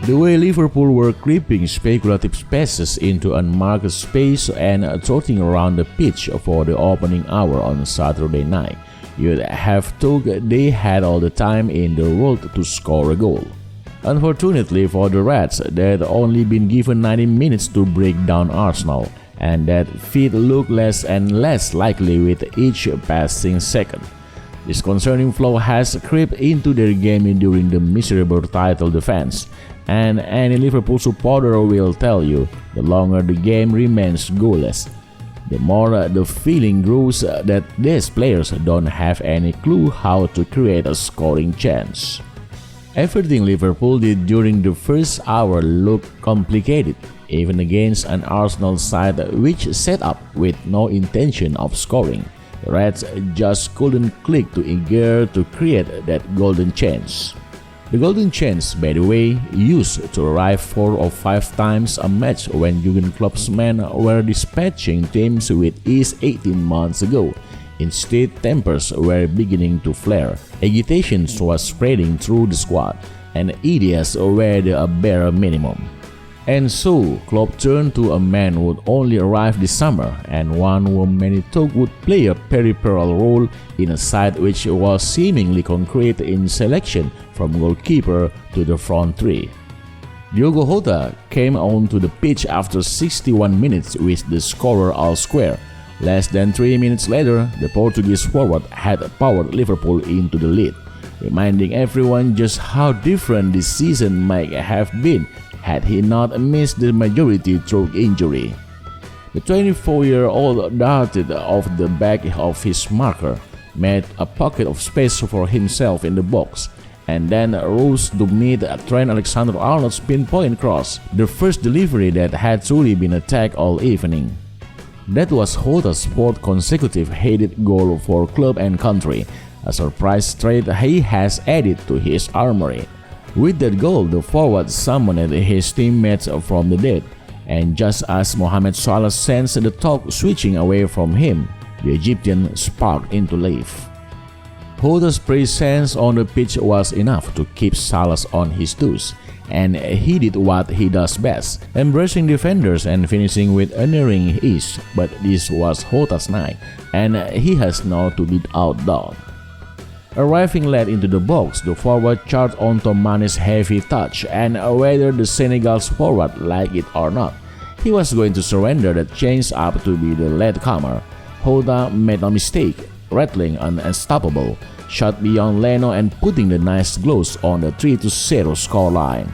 The way Liverpool were creeping speculative passes into unmarked space and trotting around the pitch for the opening hour on Saturday night, you'd have thought they had all the time in the world to score a goal. Unfortunately for the Reds, they'd only been given 90 minutes to break down Arsenal, and that feat looked less and less likely with each passing second. This concerning flaw has crept into their game during the miserable title defense, and any Liverpool supporter will tell you, the longer the game remains goalless, the more the feeling grows that these players don't have any clue how to create a scoring chance. Everything Liverpool did during the first hour looked complicated, even against an Arsenal side which set up with no intention of scoring. The Reds just couldn't click to gear to create that golden chance. The golden chance, by the way, used to arrive 4 or 5 times a match when Jurgen Klopp's men were dispatching teams with ease 18 months ago. Instead, tempers were beginning to flare, agitation was spreading through the squad, and ideas were the bare minimum. And so, Klopp turned to a man who would only arrive this summer, and one whom many thought would play a peripheral role in a side which was seemingly concrete in selection from goalkeeper to the front three. Diogo Jota came onto the pitch after 61 minutes with the scorer all square. Less than 3 minutes later, the Portuguese forward had powered Liverpool into the lead, reminding everyone just how different this season might have been had he not missed the majority through injury. The 24-year-old darted off the back of his marker, made a pocket of space for himself in the box, and then rose to meet Trent ALEXANDER-ARNOLD's pinpoint cross, the first delivery that had truly been attacked all evening. That was Jota's 4th consecutive headed goal for club and country, a surprise trait he has added to his armory. With that goal, the forward summoned his teammates from the dead, and just as Mohamed Salah sensed the talk switching away from him, the Egyptian sparked into life. Jota's presence on the pitch was enough to keep Salah on his toes, and he did what he does best, embracing defenders and finishing with unerring ease. But this was Jota's night, and he has now to be outdone. Arriving late into the box, the forward charged onto Mane's heavy touch, and whether the Senegal's forward liked it or not, he was going to surrender that chance up to be the latecomer. Jota made no mistake, rattling an unstoppable shot beyond Leno and putting the nice gloves on the 3-0 scoreline.